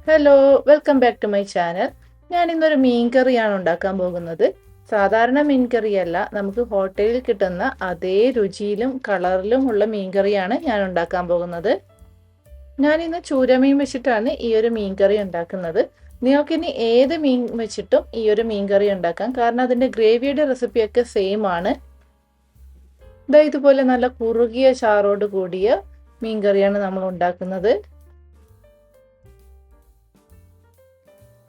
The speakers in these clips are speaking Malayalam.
Hello, welcome back to my channel. ഞാൻ ഇന്നൊരു മീൻ കറിയാണ് ഉണ്ടാക്കാൻ പോകുന്നത്. സാധാരണ മീൻ കറിയല്ല, നമുക്ക് ഹോട്ടലിൽ കിട്ടുന്ന അതേ രുചിയിലും കളറിലും ഉള്ള മീൻ കറിയാണ് ഞാൻ ഉണ്ടാക്കാൻ പോകുന്നത്. ഞാൻ ഇന്ന് ചൂരമീൻ വെച്ചിട്ടാണ് ഈ ഒരു മീൻ കറി ഉണ്ടാക്കുന്നത്. നിങ്ങൾക്കിനി ഏത് മീൻ വെച്ചിട്ടും ഈ ഒരു മീൻ കറി ഉണ്ടാക്കാം, കാരണം അതിൻ്റെ ഗ്രേവിയുടെ റെസിപ്പിയൊക്കെ സെയിം ആണ്. ഇതുപോലെ നല്ല കുറുകിയ ചാറോട് കൂടിയ മീൻ കറിയാണ് നമ്മൾ ഉണ്ടാക്കുന്നത്.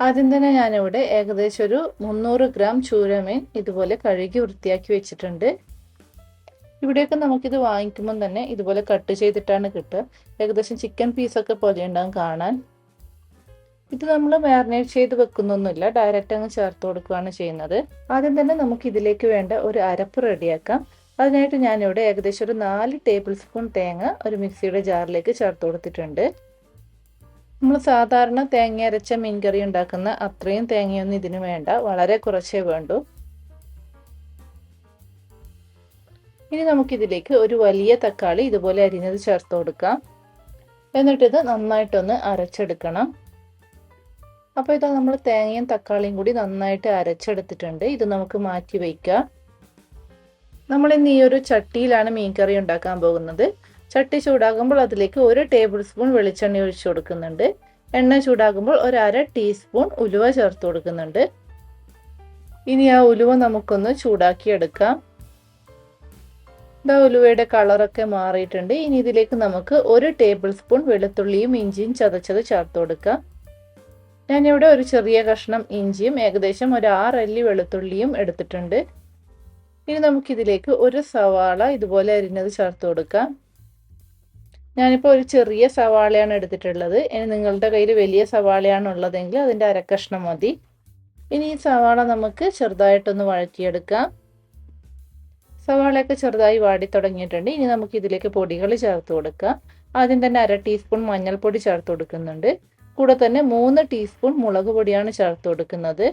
ആദ്യം തന്നെ ഞാനിവിടെ ഏകദേശം ഒരു 300 ഗ്രാം ചൂരമീൻ ഇതുപോലെ കഴുകി വൃത്തിയാക്കി വെച്ചിട്ടുണ്ട്. ഇവിടെയൊക്കെ നമുക്കിത് വാങ്ങിക്കുമ്പോൾ തന്നെ ഇതുപോലെ കട്ട് ചെയ്തിട്ടാണ് കിട്ടുക. ഏകദേശം ചിക്കൻ പീസൊക്കെ പോലെ ഉണ്ടാകും കാണാൻ. ഇത് നമ്മൾ മാരിനേറ്റ് ചെയ്ത് വെക്കുന്നൊന്നുമില്ല, ഡയറക്റ്റ് അങ്ങ് ചേർത്ത് കൊടുക്കുകയാണ് ചെയ്യുന്നത്. ആദ്യം തന്നെ നമുക്ക് ഇതിലേക്ക് വേണ്ട ഒരു അരപ്പ് റെഡിയാക്കാം. അതിനായിട്ട് ഞാനിവിടെ ഏകദേശം ഒരു 4 ടേബിൾ സ്പൂൺ തേങ്ങ ഒരു മിക്സിയുടെ ജാറിലേക്ക് ചേർത്ത് കൊടുത്തിട്ടുണ്ട്. നമ്മൾ സാധാരണ തേങ്ങ അരച്ച മീൻ കറി ഉണ്ടാക്കുന്ന അത്രയും തേങ്ങയൊന്നും ഇതിന് വേണ്ട, വളരെ കുറച്ചേ വേണ്ടൂ. ഇനി നമുക്കിതിലേക്ക് ഒരു വലിയ തക്കാളി ഇതുപോലെ അരിഞ്ഞത് ചേർത്ത് കൊടുക്കാം. എന്നിട്ടിത് നന്നായിട്ടൊന്ന് അരച്ചെടുക്കണം. അപ്പോൾ ഇതാ നമ്മൾ തേങ്ങയും തക്കാളിയും കൂടി നന്നായിട്ട് അരച്ചെടുത്തിട്ടുണ്ട്. ഇത് നമുക്ക് മാറ്റി വയ്ക്കാം. നമ്മളിന്ന് ഈ ഒരു ചട്ടിയിലാണ് മീൻ കറി ഉണ്ടാക്കാൻ പോകുന്നത്. ചട്ടി ചൂടാകുമ്പോൾ അതിലേക്ക് 1 ടേബിൾ സ്പൂൺ വെളിച്ചെണ്ണ ഒഴിച്ചു കൊടുക്കുന്നുണ്ട്. എണ്ണ ചൂടാകുമ്പോൾ 1/2 ടീസ്പൂൺ ഉലുവ ചേർത്ത് കൊടുക്കുന്നുണ്ട്. ഇനി ആ ഉലുവ നമുക്കൊന്ന് ചൂടാക്കി എടുക്കാം. ഉലുവയുടെ കളറൊക്കെ മാറിയിട്ടുണ്ട്. ഇനി ഇതിലേക്ക് നമുക്ക് 1 ടേബിൾ സ്പൂൺ വെളുത്തുള്ളിയും ഇഞ്ചിയും ചതച്ചത് ചേർത്ത് കൊടുക്കാം. ഞാനിവിടെ ഒരു ചെറിയ കഷ്ണം ഇഞ്ചിയും ഏകദേശം ഒരു 6 അല്ലി വെളുത്തുള്ളിയും എടുത്തിട്ടുണ്ട്. ഇനി നമുക്കിതിലേക്ക് ഒരു സവാള ഇതുപോലെ അരിഞ്ഞത് ചേർത്ത് കൊടുക്കാം. ഞാനിപ്പോൾ ഒരു ചെറിയ സവാളയാണ് എടുത്തിട്ടുള്ളത്. ഇനി നിങ്ങളുടെ കയ്യിൽ വലിയ സവാളയാണ് ഉള്ളതെങ്കിൽ അതിൻ്റെ അരക്കഷ്ണം മതി. ഇനി ഈ സവാള നമുക്ക് ചെറുതായിട്ടൊന്ന് വഴറ്റിയെടുക്കാം. സവാളയൊക്കെ ചെറുതായി വാടി തുടങ്ങിയിട്ടുണ്ട്. ഇനി നമുക്ക് ഇതിലേക്ക് പൊടികൾ ചേർത്ത് കൊടുക്കാം. ആദ്യം തന്നെ 1/2 ടീസ്പൂൺ മഞ്ഞൾപ്പൊടി ചേർത്ത് കൊടുക്കുന്നുണ്ട്. കൂടെ തന്നെ 3 ടീസ്പൂൺ മുളക് പൊടിയാണ് ചേർത്ത് കൊടുക്കുന്നത്.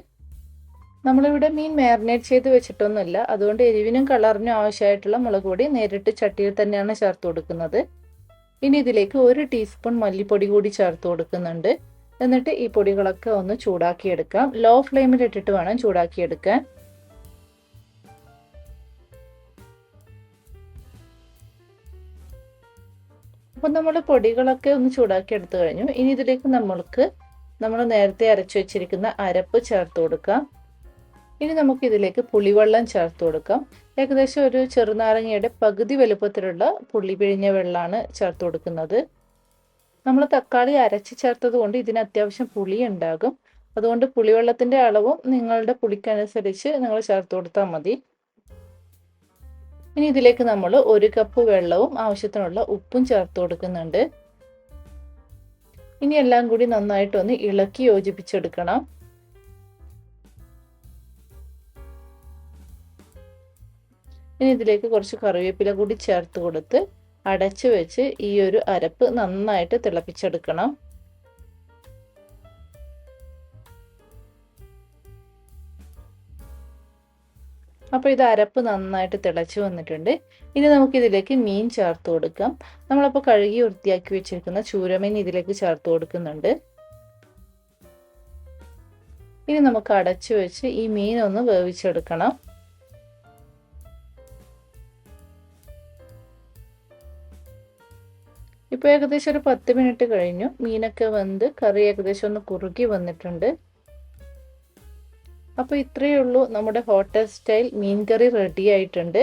നമ്മളിവിടെ മീൻ മാരിനേറ്റ് ചെയ്ത് വെച്ചിട്ടൊന്നുമില്ല, അതുകൊണ്ട് എരിവിനും കളറിനും ആവശ്യമായിട്ടുള്ള മുളക് പൊടി നേരിട്ട് ചട്ടിയിൽ തന്നെയാണ് ചേർത്ത് കൊടുക്കുന്നത്. ഇനി ഇതിലേക്ക് 1 ടീസ്പൂൺ മല്ലിപ്പൊടി കൂടി ചേർത്ത് കൊടുക്കുന്നുണ്ട്. എന്നിട്ട് ഈ പൊടികളൊക്കെ ഒന്ന് ചൂടാക്കിയെടുക്കാം. ലോ ഫ്ലെയിമിൽ ഇട്ടിട്ട് വേണം ചൂടാക്കിയെടുക്കാൻ. അപ്പം നമ്മൾ പൊടികളൊക്കെ ഒന്ന് ചൂടാക്കി എടുത്തു കഴിഞ്ഞു. ഇനി ഇതിലേക്ക് നമ്മൾ നേരത്തെ അരച്ചു വെച്ചിരിക്കുന്ന അരപ്പ് ചേർത്ത് കൊടുക്കാം. ഇനി നമുക്ക് ഇതിലേക്ക് പുളിവെള്ളം ചേർത്ത് കൊടുക്കാം. ഏകദേശം ഒരു ചെറുനാരങ്ങയുടെ പകുതി വലുപ്പത്തിലുള്ള പുളി പിഴിഞ്ഞ വെള്ളമാണ് ചേർത്ത് കൊടുക്കുന്നത്. നമ്മൾ തക്കാളി അരച്ച് ചേർത്തത് കൊണ്ട് ഇതിന് അത്യാവശ്യം പുളി ഉണ്ടാകും. അതുകൊണ്ട് പുളിവെള്ളത്തിൻ്റെ അളവും നിങ്ങളുടെ പുളിക്കനുസരിച്ച് നിങ്ങൾ ചേർത്ത് കൊടുത്താൽ മതി. ഇനി ഇതിലേക്ക് നമ്മൾ 1 കപ്പ് വെള്ളവും ആവശ്യത്തിനുള്ള ഉപ്പും ചേർത്ത് കൊടുക്കുന്നുണ്ട്. ഇനി എല്ലാം കൂടി നന്നായിട്ടൊന്ന് ഇളക്കി യോജിപ്പിച്ചെടുക്കണം. ഇനി ഇതിലേക്ക് കുറച്ച് കറിവേപ്പില കൂടി ചേർത്ത് കൊടുത്ത് അടച്ചു വെച്ച് ഈ ഒരു അരപ്പ് നന്നായിട്ട് തിളപ്പിച്ചെടുക്കണം. അപ്പോൾ ഇത് അരപ്പ് നന്നായിട്ട് തിളച്ച് വന്നിട്ടുണ്ട്. ഇനി നമുക്കിതിലേക്ക് മീൻ ചേർത്ത് കൊടുക്കാം. നമ്മളപ്പോൾ കഴുകി വൃത്തിയാക്കി വെച്ചിരിക്കുന്ന ചൂരമീൻ ഇതിലേക്ക് ചേർത്ത് കൊടുക്കുന്നുണ്ട്. ഇനി നമുക്ക് അടച്ചു വെച്ച് ഈ മീൻ ഒന്ന് വേവിച്ചെടുക്കണം. ഇപ്പോൾ ഏകദേശം ഒരു 10 മിനിറ്റ് കഴിഞ്ഞു. മീനൊക്കെ വെന്ത് കറി ഏകദേശം ഒന്ന് കുറുകി വന്നിട്ടുണ്ട്. അപ്പോൾ ഇത്രയേ ഉള്ളൂ, നമ്മുടെ ഹോട്ടൽ സ്റ്റൈൽ മീൻ കറി റെഡി ആയിട്ടുണ്ട്.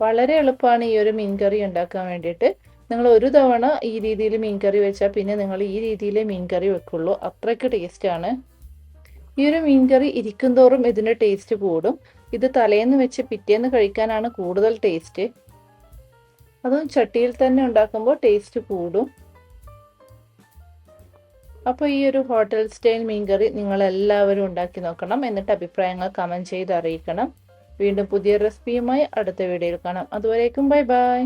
വളരെ എളുപ്പമാണ് ഈ ഒരു മീൻ കറി ഉണ്ടാക്കാൻ വേണ്ടിയിട്ട്. നിങ്ങൾ ഒരു തവണ ഈ രീതിയിൽ മീൻ കറി വെച്ചാൽ പിന്നെ നിങ്ങൾ ഈ രീതിയിൽ മീൻ കറി വെക്കുള്ളൂ. അത്രയ്ക്ക് ടേസ്റ്റാണ്. ഈ ഒരു മീൻ കറി ഇരിക്കും തോറും ഇതിൻ്റെ ടേസ്റ്റ് കൂടും. ഇത് തലേന്ന് വെച്ച് പിറ്റേന്ന് കഴിക്കാനാണ് കൂടുതൽ ടേസ്റ്റ്. അതും ചട്ടിയിൽ തന്നെ ഉണ്ടാക്കുമ്പോൾ ടേസ്റ്റ് കൂടും. അപ്പോൾ ഈ ഒരു ഹോട്ടൽ സ്റ്റൈൽ മീൻ കറി നിങ്ങളെല്ലാവരും ഉണ്ടാക്കി നോക്കണം. എന്നിട്ട് അഭിപ്രായങ്ങൾ കമൻറ്റ് ചെയ്ത് അറിയിക്കണം. വീണ്ടും പുതിയ റെസിപ്പിയുമായി അടുത്ത വീഡിയോയിൽ കാണാം. അതുവരേക്കും ബൈ ബൈ.